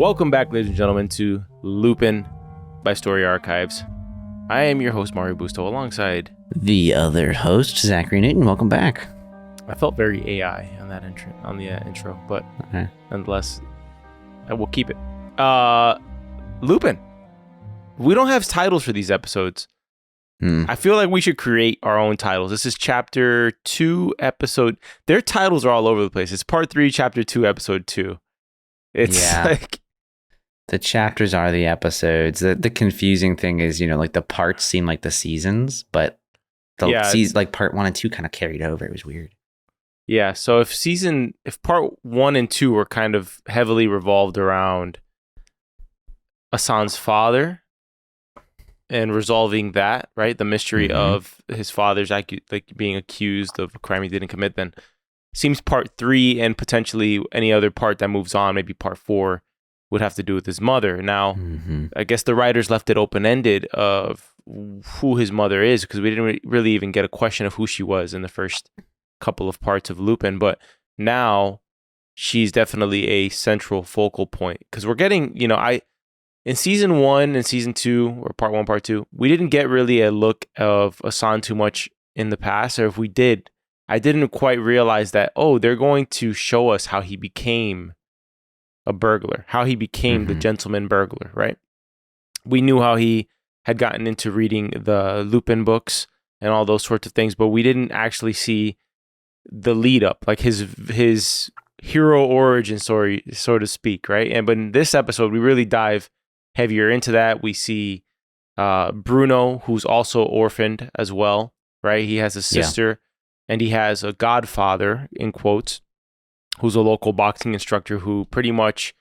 Welcome back, ladies and gentlemen, to Lupin by Story Archives. I am your host, Mario Busto, alongside the other host, Zachary Newton. Welcome back. I felt very AI on that intro, but nonetheless, I will keep it. Lupin. We don't have titles for these episodes. I feel like we should create our own titles. This is Chapter 2, Episode. Their titles are all over the place. It's Part 3, Chapter 2, Episode 2. It's like... The chapters are the episodes. The confusing thing is, like the parts seem like the seasons, but like part 1 and 2 kind of carried over. It was weird. Yeah, so if part 1 and 2 were kind of heavily revolved around Assane's father and resolving that, right? The mystery of his father's being accused of a crime he didn't commit, then seems part 3 and potentially any other part that moves on, maybe part 4, would have to do with his mother. Now, I guess the writers left it open-ended of who his mother is, because we didn't really even get a question of who she was in the first couple of parts of Lupin. But now she's definitely a central focal point, because we're getting, in season 1 and season 2, or part 1, part 2, we didn't get really a look of Assane too much in the past, or if we did, I didn't quite realize that, they're going to show us how he became a burglar, how he became the gentleman burglar, right? We knew how he had gotten into reading the Lupin books and all those sorts of things, but we didn't actually see the lead up, like his hero origin story, so to speak, right? But in this episode, we really dive heavier into that. We see Bruno, who's also orphaned as well, right? He has a sister and he has a godfather, in quotes, who's a local boxing instructor who pretty much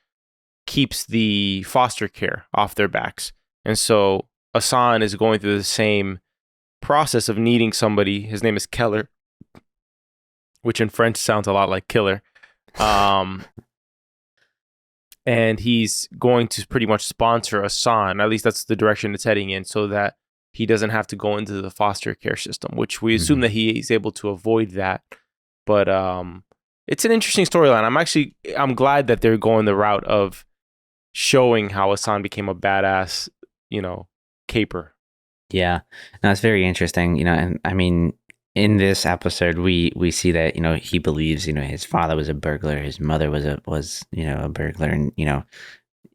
keeps the foster care off their backs. And so Assane is going through the same process of needing somebody. His name is Keller, which in French sounds a lot like killer. And he's going to pretty much sponsor Assane. At least that's the direction it's heading in, so that he doesn't have to go into the foster care system, which we assume that he is able to avoid that. But it's an interesting storyline. I'm glad that they're going the route of showing how Assane became a badass, caper. Yeah, no, it's very interesting, and I mean, in this episode, we see that, he believes, his father was a burglar, his mother was a burglar, and,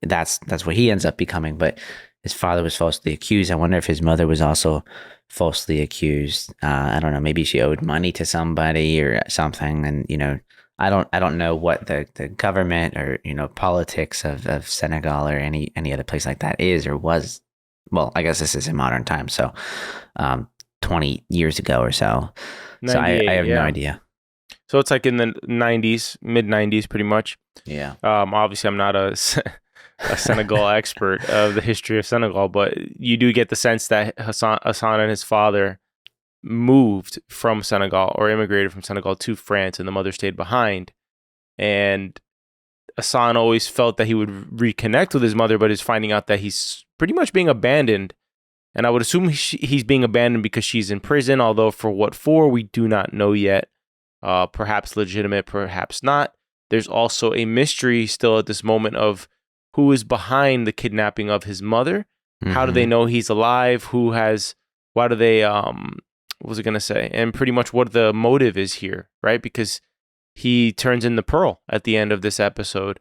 that's what he ends up becoming. But his father was falsely accused. I wonder if his mother was also falsely accused. I don't know, maybe she owed money to somebody or something, and, I don't know what the government or, politics of Senegal or any other place like that is or was. Well, I guess this is in modern times, so 20 years ago or so. So I have no idea. So it's like in the 90s, mid-90s pretty much. Yeah. Obviously, I'm not a Senegal expert of the history of Senegal, but you do get the sense that Assane and his father moved from Senegal or immigrated from Senegal to France, and the mother stayed behind. And Assane always felt that he would reconnect with his mother, but is finding out that he's pretty much being abandoned. And I would assume he's being abandoned because she's in prison, although for what for, we do not know yet. Perhaps legitimate, perhaps not. There's also a mystery still at this moment of who is behind the kidnapping of his mother. How do they know he's alive? Why do they, what was I going to say? And pretty much what the motive is here, right? Because he turns in the pearl at the end of this episode.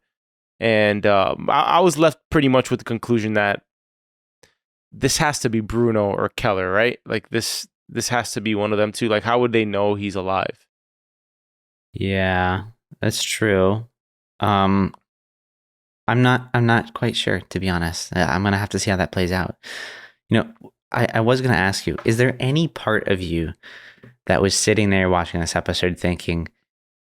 And I was left pretty much with the conclusion that this has to be Bruno or Keller, right? Like this has to be one of them too. Like, how would they know he's alive? Yeah, that's true. I'm not quite sure, to be honest. I'm gonna have to see how that plays out. I was gonna ask you, is there any part of you that was sitting there watching this episode thinking,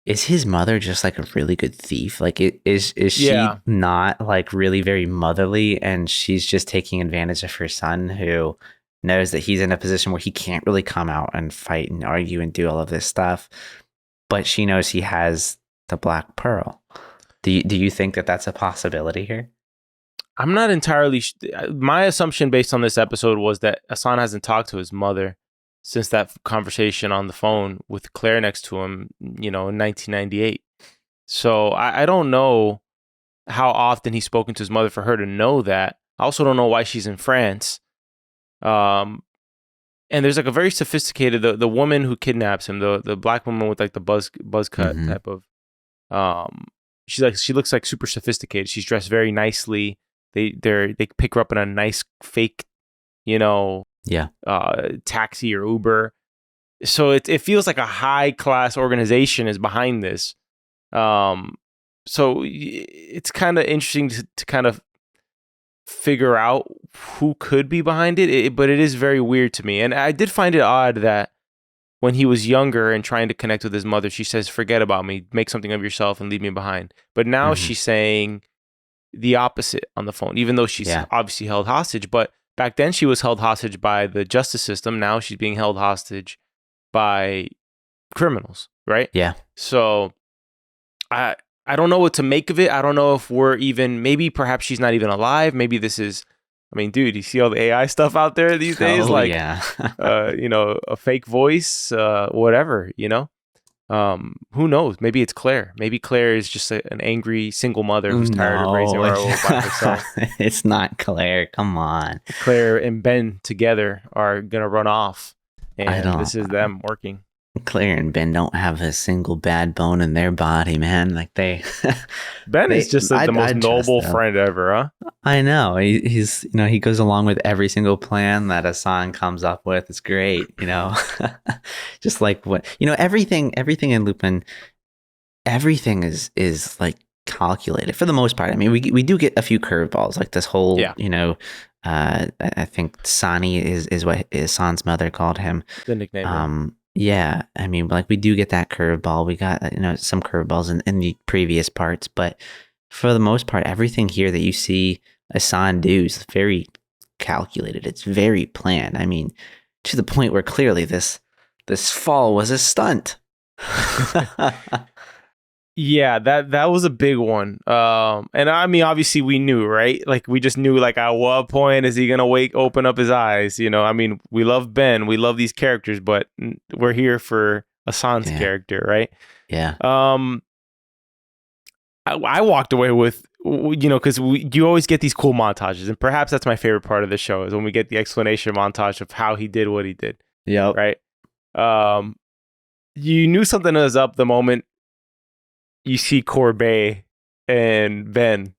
is his mother just like a really good thief? Like, is she not like really very motherly, and she's just taking advantage of her son, who knows that he's in a position where he can't really come out and fight and argue and do all of this stuff, but she knows he has the Black Pearl. Do you think that that's a possibility here? I'm not entirely. My assumption based on this episode was that Assane hasn't talked to his mother since that conversation on the phone with Claire next to him, in 1998. So I don't know how often he's spoken to his mother for her to know that. I also don't know why she's in France. And there's like a very sophisticated the woman who kidnaps him, the black woman with like the buzz cut type of she looks like super sophisticated. She's dressed very nicely. They pick her up in a nice fake, taxi or Uber. So it feels like a high class organization is behind this. So it's kind of interesting to kind of figure out who could be behind it, but it is very weird to me. And I did find it odd that when he was younger and trying to connect with his mother, she says, "Forget about me, make something of yourself and leave me behind." But now she's saying the opposite on the phone, even though she's obviously held hostage. But back then she was held hostage by the justice system. Now she's being held hostage by criminals, right? Yeah. So I don't know what to make of it. I don't know if maybe perhaps she's not even alive. Maybe this is, I mean, dude, you see all the AI stuff out there these days? A fake voice, whatever, who knows? Maybe it's Claire. Maybe Claire is just an angry single mother who's tired of raising her by herself. It's not Claire. Come on. Claire and Ben together are going to run off. And this is them working. Claire and Ben don't have a single bad bone in their body, man. Like Ben is just the most noble friend ever, huh? I know. He's he goes along with every single plan that Assane comes up with. It's great, Just like what everything in Lupin, everything is like calculated for the most part. I mean, we do get a few curveballs, like this whole I think Sani is what Assane's mother called him. The nickname. Yeah, I mean, like we do get that curveball. We got some curveballs in the previous parts, but for the most part, everything here that you see Assane do is very calculated. It's very planned. I mean, to the point where clearly this fall was a stunt. Yeah, that was a big one. And I mean, obviously we knew, right? Like we just knew, like, at what point is he gonna open up his eyes? I mean, we love Ben, we love these characters, but we're here for Assane's character, right? Yeah. I walked away with, because you always get these cool montages, and perhaps that's my favorite part of the show is when we get the explanation montage of how he did what he did. Yeah. Right. You knew something was up the moment you see Corbet and Ben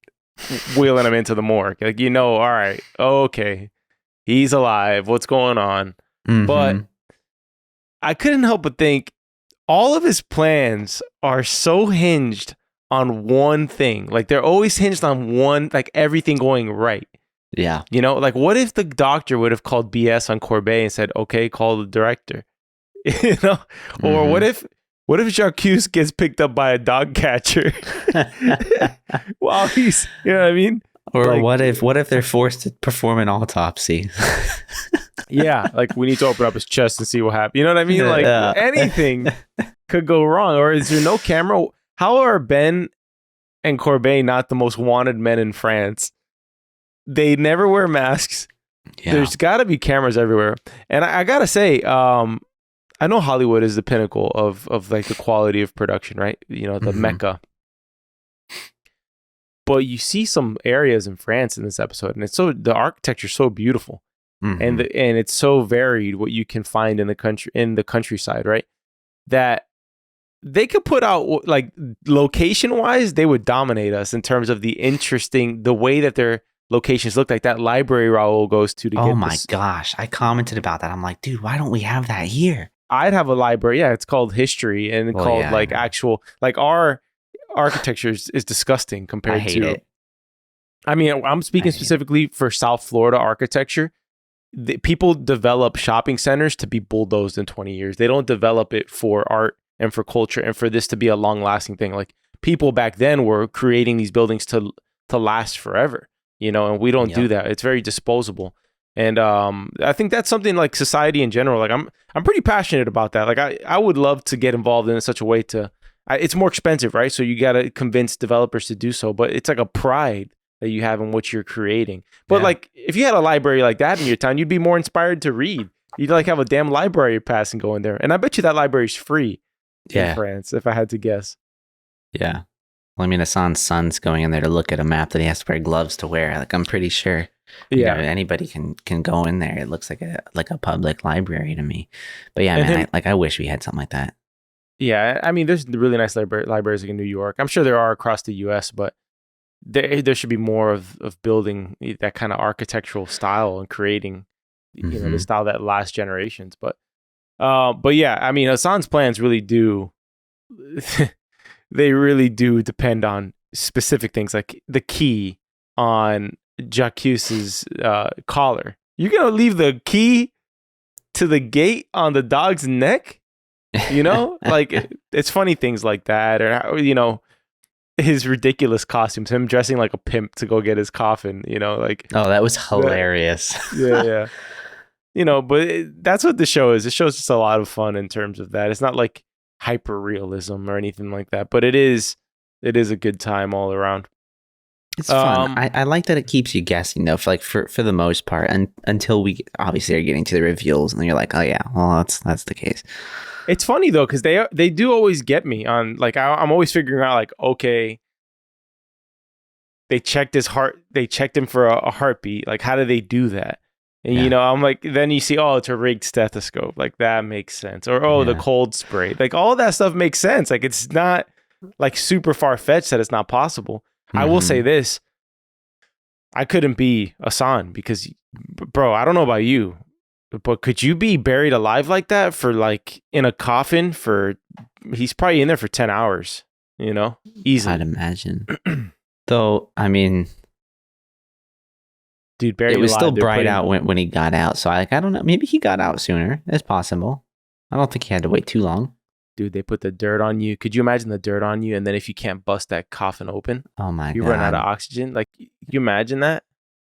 wheeling him into the morgue. Like, all right, okay, he's alive. What's going on? Mm-hmm. But I couldn't help but think all of his plans are so hinged on one thing. Like, they're always hinged on one, like everything going right. Yeah. Like, what if the doctor would have called BS on Corbet and said, okay, call the director? Or what if Jacques gets picked up by a dog catcher while he's, you know what I mean? Or like, what if they're forced to perform an autopsy? Yeah, like we need to open up his chest and see what happened. You know what I mean? Like anything could go wrong. Or is there no camera? How are Ben and Corbet not the most wanted men in France? They never wear masks. Yeah. There's got to be cameras everywhere. And I got to say, I know Hollywood is the pinnacle of like the quality of production, right? The Mecca. But you see some areas in France in this episode, and the architecture is so beautiful, and it's so varied what you can find in the countryside, right? That they could put out, like, location wise, they would dominate us in terms of the way that their locations look. Like that library Raul goes to oh my gosh, I commented about that. I'm like, dude, why don't we have that here? I'd have a library. Yeah, it's called history and actual, like, our architecture is disgusting compared to it. I mean, I'm speaking specifically for South Florida architecture. People develop shopping centers to be bulldozed in 20 years. They don't develop it for art and for culture and for this to be a long lasting thing. Like, people back then were creating these buildings to last forever, and we don't do that. It's very disposable. And I think that's something like society in general. Like, I'm pretty passionate about that. Like, I would love to get involved in such a way it's more expensive, right? So you got to convince developers to do so. But it's like a pride that you have in what you're creating. But like, if you had a library like that in your town, you'd be more inspired to read. You'd like have a damn library pass and go in there. And I bet you that library's free in France, if I had to guess. Yeah. Well, I mean, Hassan's son's going in there to look at a map that he has to wear gloves to wear. Like, I'm pretty sure, anybody can go in there. It looks like a public library to me. But yeah, man, I wish we had something like that. Yeah, I mean, there's really nice libraries in New York. I'm sure there are across the U.S., but there should be more of building that kind of architectural style and creating, the style that lasts generations. But yeah, I mean, Hassan's plans really do. They really do depend on specific things, like the key on J'acuse's collar. You're gonna leave the key to the gate on the dog's neck? Like it's funny things like that, or his ridiculous costumes, him dressing like a pimp to go get his coffin. Like oh, that was hilarious. Yeah. But that's what the show is. The show's just a lot of fun in terms of that. It's not like hyper realism or anything like that, but it is a good time all around. It's fun. I like that it keeps you guessing though, for the most part, and until we obviously are getting to the reveals, and then you're like, oh yeah, well that's the case. It's funny though, because they do always get me on, like, I'm always figuring out, like, okay, they checked his heart, they checked him for a heartbeat, like, how do they do that? And I'm like, then you see, oh, it's a rigged stethoscope. Like, that makes sense. Or, the cold spray. Like, all that stuff makes sense. Like, it's not, like, super far-fetched that it's not possible. I will say this. I couldn't be Assane because, bro, I don't know about you, but could you be buried alive like that for, like, in a coffin he's probably in there for 10 hours, easily. I'd imagine. Though, I mean... Dude, buried alive. It was still bright out when he got out. So I don't know. Maybe he got out sooner. It's possible. I don't think he had to wait too long. Dude, they put the dirt on you. Could you imagine the dirt on you? And then if you can't bust that coffin open, oh my God, you run out of oxygen. Like, you imagine that?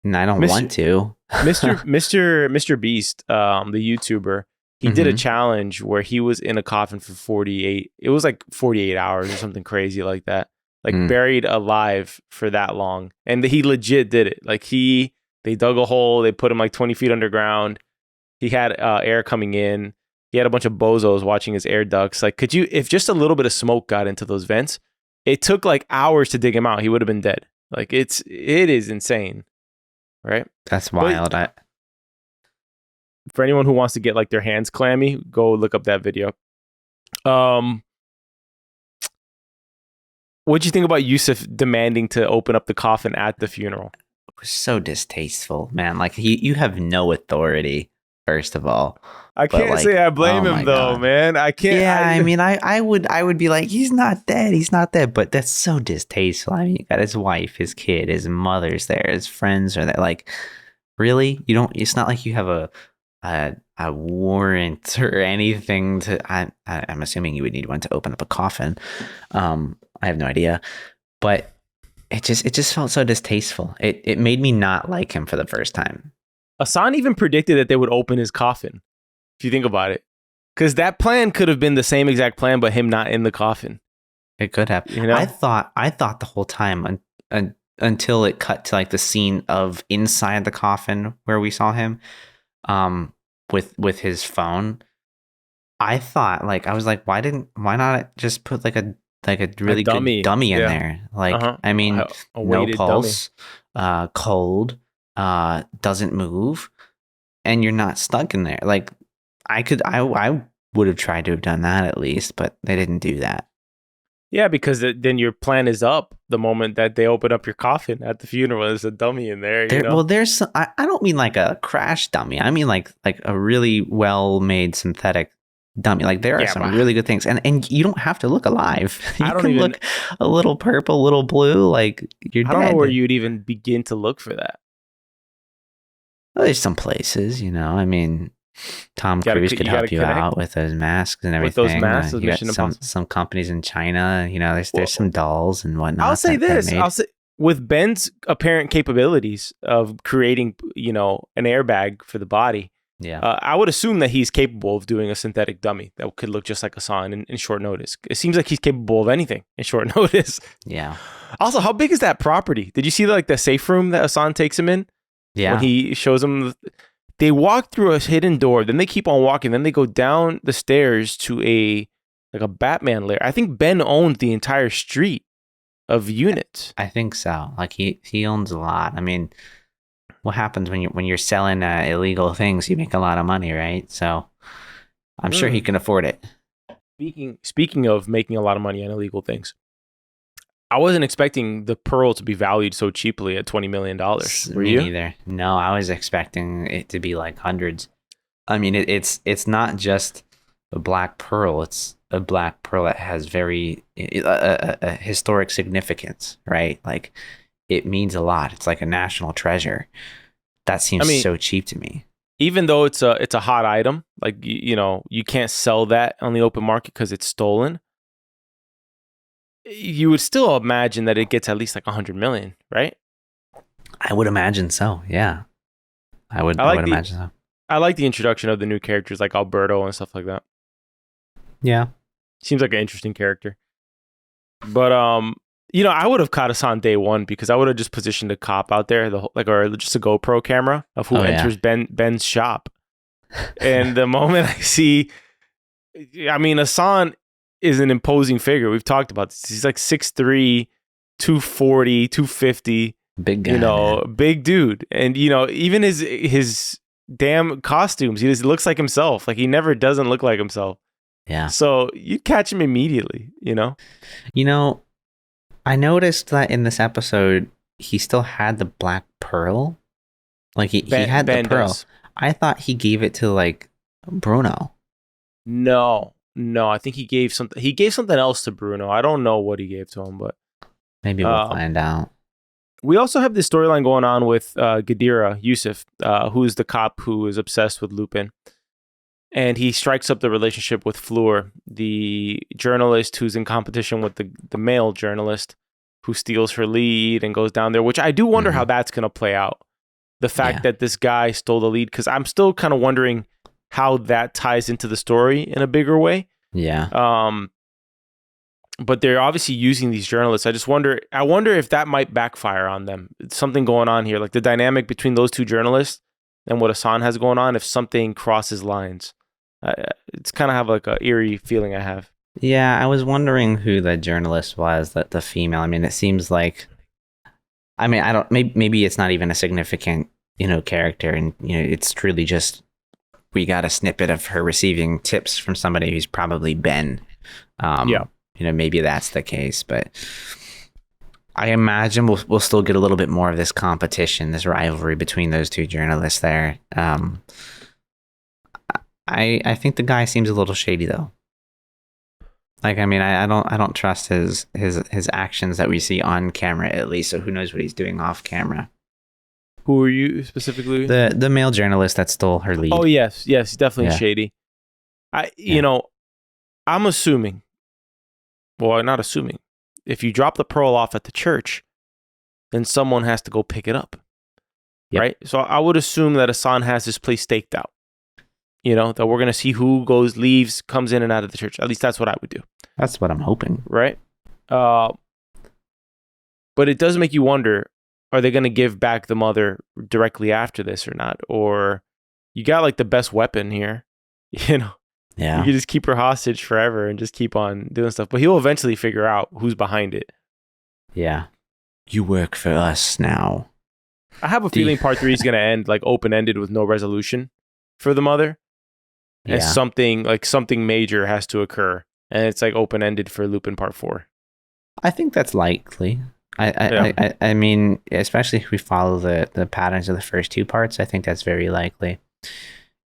And I don't want to. Mr. Beast, the YouTuber, he did a challenge where he was in a coffin for 48 hours or something crazy like that. Like buried alive for that long. And he legit did it. Like they dug a hole, they put him like 20 feet underground. He had air coming in. He had a bunch of bozos watching his air ducts. Like, if just a little bit of smoke got into those vents, it took like hours to dig him out. He would have been dead. Like, it is insane. Right? That's wild. For anyone who wants to get like their hands clammy, go look up that video. What'd you think about Yusuf demanding to open up the coffin at the funeral? It was so distasteful, man. Like, you have no authority, first of all. I can't say I blame him though, man. I can't. Yeah, I mean, I would be like, he's not dead. But that's so distasteful. I mean, you got his wife, his kid, his mother's there, his friends are there. Like, really? You don't? It's not like you have a warrant or anything to. I'm assuming you would need one to open up a coffin. I have no idea, but it just felt so distasteful. It made me not like him for the first time. Assane even predicted that they would open his coffin. If you think about it, because that plan could have been the same exact plan, but him not in the coffin. It could have. I thought the whole time until it cut to like the scene of inside the coffin where we saw him, with his phone. I thought, like, I was like, why not just put like a really good dummy in there? Like, I mean, no pulse, cold, doesn't move, and you're not stuck in there. Like, I would have tried to have done that at least, but they didn't do that. Yeah, because then your plan is up the moment that they open up your coffin at the funeral. There's a dummy in there. Well, there's some, I don't mean like a crash dummy. I mean like a really well made synthetic dummy. Like, there are some really good things, and you don't have to look alive. You can look a little purple, a little blue. Like, you're dead. I don't know where you'd even begin to look for that. Well, there's some places, I mean, Tom Cruise could help you out with those masks and everything. With those masks, you got some companies in China, there's some dolls and whatnot. I'll say this. With Ben's apparent capabilities of creating, an airbag for the body, I would assume that he's capable of doing a synthetic dummy that could look just like Assane in short notice. It seems like he's capable of anything in short notice. Yeah. Also, how big is that property? Did you see the safe room that Assane takes him in? Yeah. When he shows him, they walk through a hidden door, then they keep on walking, then they go down the stairs to a Batman lair. I think Ben owned the entire street of units. I think so. Like he owns a lot. I mean, what happens when you're selling illegal things? You make a lot of money, right? So I'm sure he can afford it. Speaking of making a lot of money on illegal things, I wasn't expecting the pearl to be valued so cheaply at $20 million. Were Me you? neither. No, I was expecting it to be like hundreds. I mean, it's not just a black pearl. It's a black pearl that has very a historic significance, right? Like it means a lot. It's like a national treasure. That seems so cheap to me. Even though it's a hot item, like you can't sell that on the open market because it's stolen. You would still imagine that it gets at least like 100 million, right? I would imagine so. Yeah, I would imagine so. I like the introduction of the new characters like Alberto and stuff like that. Yeah, seems like an interesting character. But I would have caught us on day one because I would have just positioned a cop out there, or just a GoPro camera of who enters Ben's shop. And the moment I see, Assane is an imposing figure. We've talked about this. He's like 6'3", 240, 250. Big guy. Big dude. And, even his damn costumes, he looks like himself. Like he never doesn't look like himself. Yeah. So you'd catch him immediately, I noticed that in this episode, he still had the black pearl. Like he had the pearl. Does. I thought he gave it to like Bruno. No, I think he gave something else to Bruno. I don't know what he gave to him, but maybe we'll find out. We also have this storyline going on with Gadira Yusuf, who's the cop who is obsessed with Lupin. And he strikes up the relationship with Fleur, the journalist who's in competition with the male journalist who steals her lead and goes down there, which I do wonder how that's going to play out. The fact that this guy stole the lead, because I'm still kind of wondering how that ties into the story in a bigger way. Yeah. But they're obviously using these journalists. I wonder if that might backfire on them. It's something going on here, like the dynamic between those two journalists and what Assane has going on, if something crosses lines. It's kind of have like an eerie feeling I have. Yeah, I was wondering who the journalist was, that the female. I mean, it seems like, I don't, maybe it's not even a significant, character, and it's truly just we got a snippet of her receiving tips from somebody who's probably Ben. Maybe that's the case, but I imagine we'll still get a little bit more of this competition, this rivalry between those two journalists there. I think the guy seems a little shady though. Like, I don't trust his actions that we see on camera, at least. So who knows what he's doing off camera? Who are you specifically? The male journalist that stole her lead. Oh yes, he's definitely shady. I'm assuming. Well, not assuming. If you drop the pearl off at the church, then someone has to go pick it up, right? So I would assume that Assane has this place staked out. That we're going to see who leaves, comes in and out of the church. At least that's what I would do. That's what I'm hoping. Right? But it does make you wonder, are they going to give back the mother directly after this or not? Or you got like the best weapon here, Yeah. You can just keep her hostage forever and just keep on doing stuff. But he'll eventually figure out who's behind it. Yeah. You work for us now. I have a feeling part 3 is going to end like open-ended with no resolution for the mother. And something major has to occur, and it's like open ended for Lupin Part 4. I think that's likely. I mean, especially if we follow the patterns of the first two parts, I think that's very likely.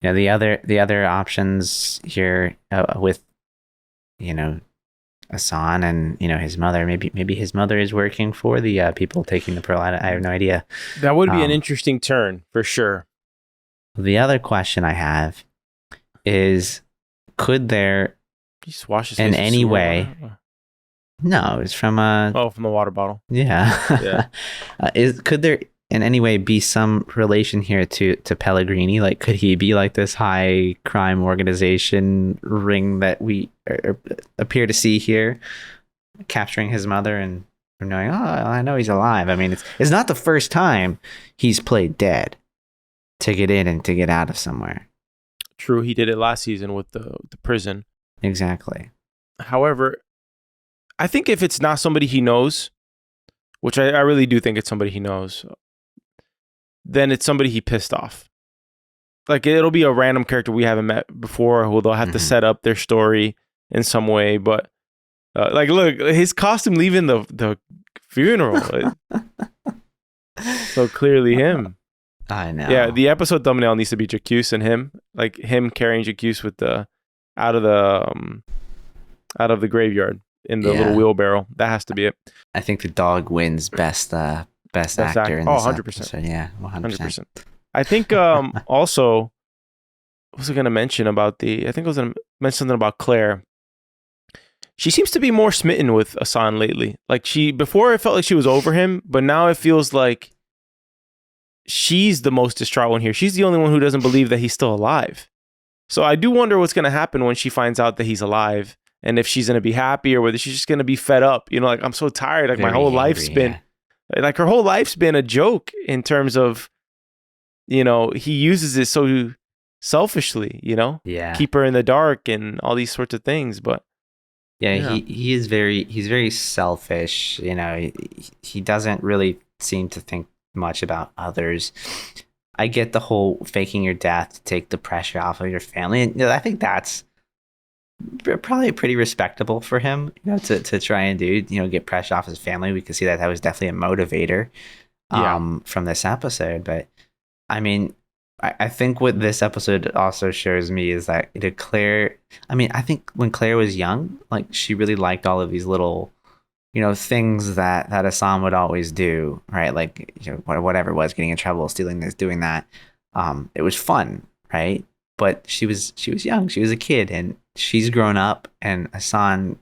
The other options here with Assane and his mother. Maybe his mother is working for the people taking the pearl. I have no idea. That would be an interesting turn for sure. The other question I have is, could there in any way? No, it's from from the water bottle. Yeah. Could there in any way be some relation here to Pellegrini? Like, could he be like this high crime organization ring that we appear to see here, capturing his mother and knowing, I know he's alive. I mean, it's not the first time he's played dead to get in and to get out of somewhere. True, he did it last season with the prison. Exactly. However, I think if it's not somebody he knows, which I really do think it's somebody he knows, then it's somebody he pissed off. Like, it'll be a random character we haven't met before who they'll have to set up their story in some way. But like, look, his costume leaving the funeral. So clearly him. I know. Yeah, the episode thumbnail needs to be Jacques and him. Like, him carrying Jacques with out of the graveyard in the little wheelbarrow. That has to be it. I think the dog wins best actor in this 100%. episode. Yeah, 100%. I think also, what was I going to mention about I think I was going to mention something about Claire. She seems to be more smitten with Assane lately. Like, before it felt like she was over him, but now it feels like she's the most distraught one here. She's the only one who doesn't believe that he's still alive. So I do wonder what's going to happen when she finds out that he's alive, and if she's going to be happy or whether she's just going to be fed up. You know, like, I'm so tired. Like, my whole life's been, like, her whole life's been a joke in terms of, you know, he uses it so selfishly, you know, keep her in the dark and all these sorts of things. But he's very selfish. You know, he doesn't really seem to think much about others. I get the whole faking your death to take the pressure off of your family, and I think that's probably pretty respectable for him, you know, to try and do, you know, get pressure off his family. We could see that was definitely a motivator from this episode. But I mean, I think what this episode also shows me is that Claire, I mean, I think when Claire was young, like, she really liked all of these little, you know, things that Assane would always do, right? Like, you know, whatever it was, getting in trouble, stealing this, doing that. It was fun, right? But she was young, she was a kid, and she's grown up, and Assane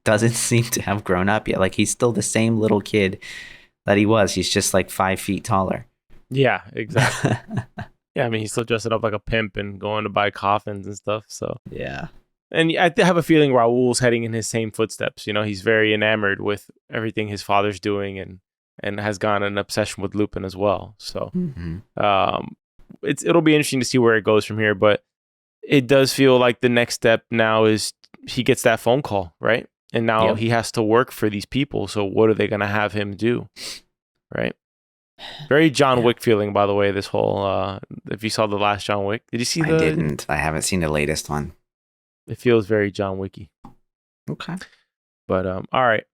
doesn't seem to have grown up yet. Like, he's still the same little kid that he was. He's just like 5 feet taller. Yeah, exactly. Yeah, I mean, he's still dressing up like a pimp and going to buy coffins and stuff. So yeah. And I have a feeling Raoul's heading in his same footsteps. You know, he's very enamored with everything his father's doing and has gone an obsession with Lupin as well. So it'll be interesting to see where it goes from here. But it does feel like the next step now is he gets that phone call, right? And now he has to work for these people. So what are they going to have him do? Right? Very John Wick feeling, by the way, this whole, if you saw the last John Wick. Did you see I didn't. I haven't seen the latest one. It feels very John Wicky. Okay. But, all right.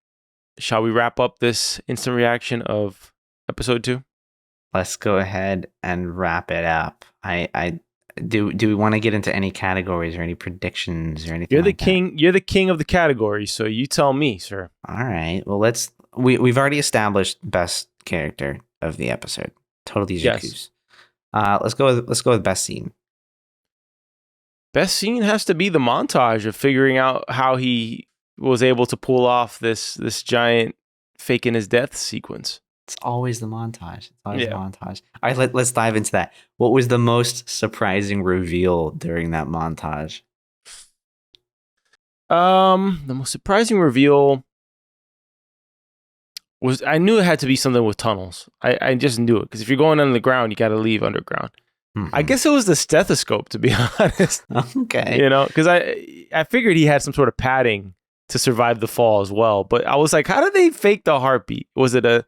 Shall we wrap up this instant reaction of episode 2? Let's go ahead and wrap it up. Do we want to get into any categories or any predictions or anything? You're the king of the categories, so you tell me, sir. All right. Well, we've already established best character of the episode. Totally Jacques. Yes. Let's go with best scene. Best scene has to be the montage of figuring out how he was able to pull off this giant faking his death sequence. It's always the montage. The montage. All right, let's dive into that. What was the most surprising reveal during that montage? The most surprising reveal was, I knew it had to be something with tunnels. I just knew it, because if you're going under the ground, you got to leave underground. Mm-hmm. I guess it was the stethoscope, to be honest. Okay. You know, because I figured he had some sort of padding to survive the fall as well. But I was like, how did they fake the heartbeat? Was it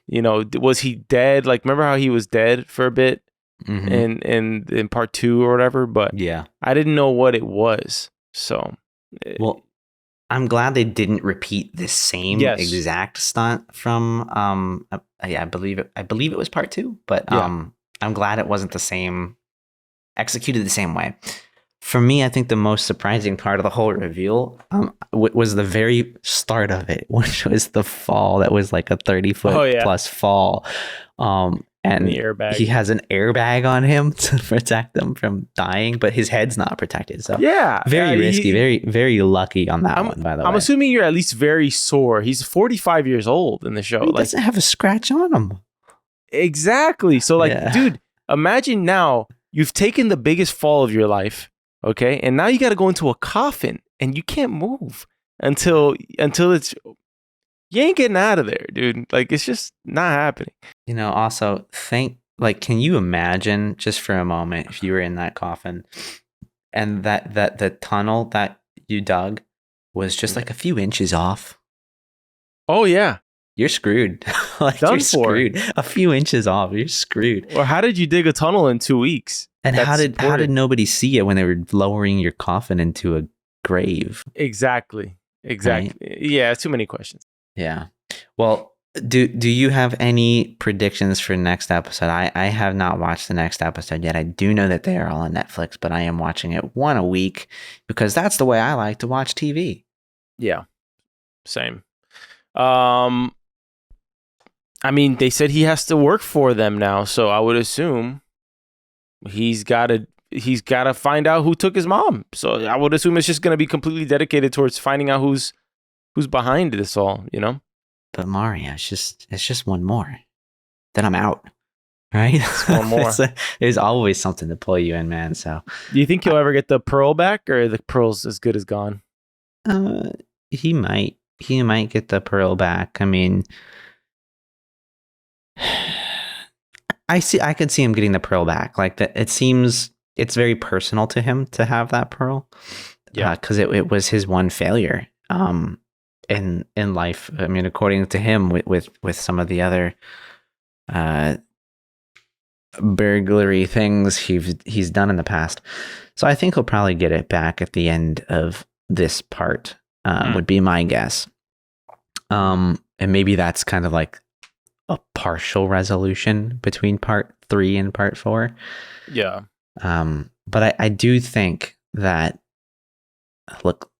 was he dead? Like, remember how he was dead for a bit in part 2 or whatever? But yeah, I didn't know what it was. So, well, I'm glad they didn't repeat the same exact stunt from I believe it was part 2, but I'm glad it wasn't the same, executed the same way. For me, I think the most surprising part of the whole reveal was the very start of it, which was the fall. That was like a 30-foot plus fall. And the airbag. He has an airbag on him to protect them from dying, but his head's not protected. So very risky, very, very lucky on that one, by the way. I'm assuming you're at least very sore. He's 45 years old in the show. He doesn't have a scratch on him. Exactly. So dude, imagine now you've taken the biggest fall of your life. Okay. And now you got to go into a coffin and you can't move until it's, you ain't getting out of there, dude. Like, it's just not happening. You know, also can you imagine just for a moment if you were in that coffin and that the tunnel that you dug was just like a few inches off? Oh yeah. you're screwed. Like Done you're for. screwed. A few inches off, you're screwed. Or how did you dig a tunnel in 2 weeks? And That's how did supported? nobody see it when they were lowering your coffin into a grave? Exactly. Right? Yeah, too many questions. Yeah. Well, do you have any predictions for next episode? I have not watched the next episode yet. I do know that they are all on Netflix, but I am watching it one a week because that's the way I like to watch TV. Yeah. Same. I mean, they said he has to work for them now, so I would assume he's got to find out who took his mom. So I would assume it's just going to be completely dedicated towards finding out who's behind this all, you know? But Mario, it's just one more. Then I'm out. Right? It's one more. There's always something to pull you in, man. So do you think he'll ever get the pearl back, or the pearl's as good as gone? He might get the pearl back. I mean, I could see him getting the pearl back. Like that, it seems it's very personal to him to have that pearl. Yeah, because it was his one failure in life. I mean, according to him, with some of the other burglary things he's done in the past. So I think he'll probably get it back at the end of this part. Would be my guess. And maybe that's kind of like a partial resolution between part 3 and part 4. Yeah. But I do think that, look,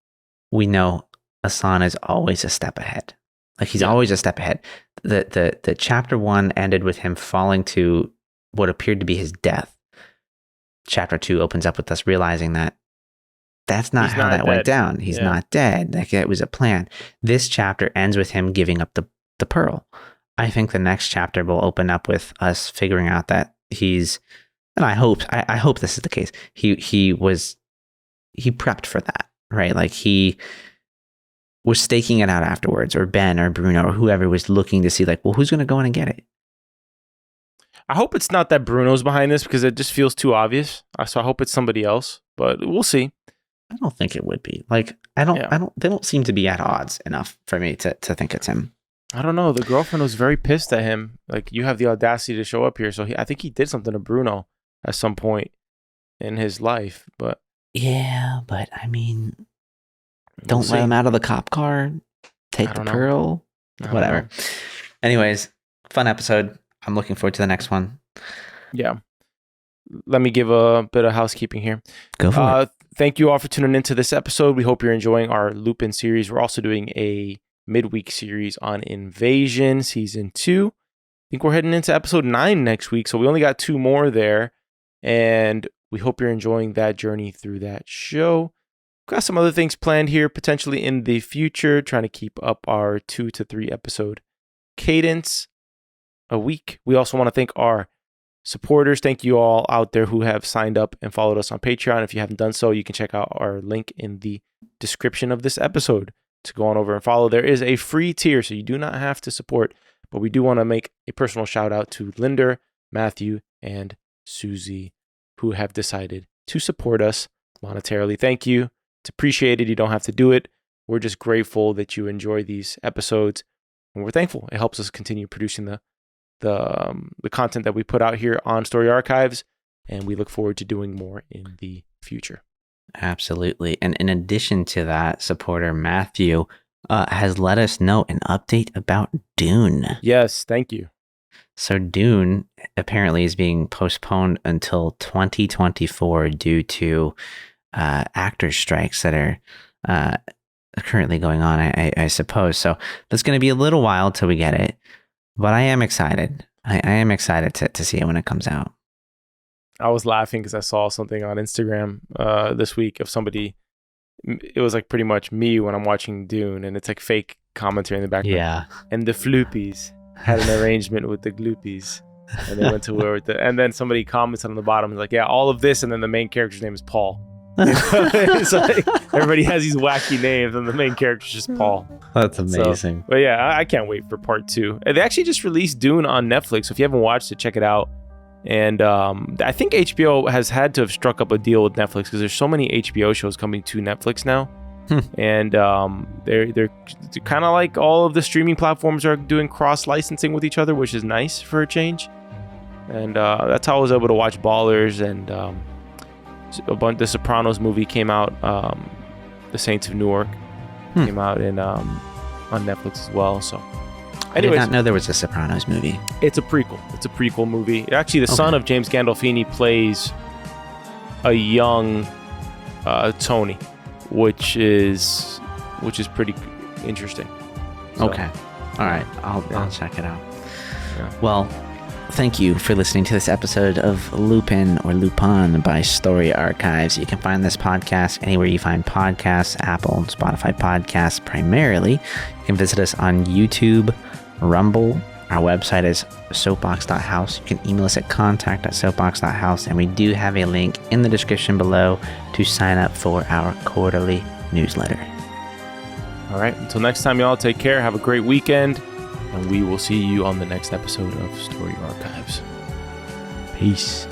we know Assane is always a step ahead. Like he's always a step ahead. The chapter 1 ended with him falling to what appeared to be his death. Chapter 2 opens up with us realizing that that's not how that went down. He's not dead. Like it was a plan. This chapter ends with him giving up the pearl. I think the next chapter will open up with us figuring out that he's, and I hope this is the case. He prepped for that, right? Like he was staking it out afterwards, or Ben or Bruno or whoever was looking to see like, well, who's going to go in and get it? I hope it's not that Bruno's behind this because it just feels too obvious. So I hope it's somebody else, but we'll see. I don't think it would be. Like they don't seem to be at odds enough for me to think it's him. I don't know. The girlfriend was very pissed at him. Like, you have the audacity to show up here. So I think he did something to Bruno at some point in his life. But yeah, but I mean, don't let him out of the cop car. Take the pearl. Whatever. Anyways, fun episode. I'm looking forward to the next one. Yeah. Let me give a bit of housekeeping here. Go for it. Thank you all for tuning into this episode. We hope you're enjoying our Lupin series. We're also doing a midweek series on Invasion Season 2. I think we're heading into episode 9 next week, so we only got 2 more there, and we hope you're enjoying that journey through that show. We've got some other things planned here, potentially in the future, trying to keep up our 2 to 3 episode cadence a week. We also want to thank our supporters. Thank you all out there who have signed up and followed us on Patreon. If you haven't done so, you can check out our link in the description of this episode to go on over and follow. There is a free tier, so you do not have to support, but we do want to make a personal shout out to Linder, Matthew, and Susie, who have decided to support us monetarily. Thank you. It's appreciated. You don't have to do it. We're just grateful that you enjoy these episodes, and we're thankful. It helps us continue producing the content that we put out here on Story Archives, and we look forward to doing more in the future. Absolutely. And in addition to that, supporter Matthew has let us know an update about Dune. Yes, thank you. So Dune apparently is being postponed until 2024 due to actors' strikes that are currently going on, I suppose. So that's going to be a little while till we get it. But I am excited. I am excited to see it when it comes out. I was laughing because I saw something on Instagram this week of somebody. It was like pretty much me when I'm watching Dune, and it's like fake commentary in the background. Yeah. And the Floopies had an arrangement with the Gloopies, and they went to war with and then somebody comments on the bottom, like, yeah, all of this, and then the main character's name is Paul. It's like everybody has these wacky names, and the main character's just Paul. That's amazing. So, but yeah, I can't wait for part 2. They actually just released Dune on Netflix, so if you haven't watched it, check it out. And I think HBO has had to have struck up a deal with Netflix because there's so many HBO shows coming to Netflix now And they're kind of like all of the streaming platforms are doing cross licensing with each other, which is nice for a change. And that's how I was able to watch Ballers, and the Sopranos movie came out. The Saints of Newark came out on Netflix as well. So, anyways, I did not know there was a Sopranos movie. It's a prequel. It's a prequel movie. Actually, the son of James Gandolfini plays a young Tony, which is pretty interesting. So, okay. All right. I'll check it out. Yeah. Well, thank you for listening to this episode of Lupin or Lupin by Story Archives. You can find this podcast anywhere you find podcasts, Apple and Spotify podcasts primarily. You can visit us on YouTube, Rumble. Our website is soapbox.house. You can email us at contact@soapbox.house. And we do have a link in the description below to sign up for our quarterly newsletter. All right. Until next time, y'all, take care. Have a great weekend. And we will see you on the next episode of Story Archives. Peace.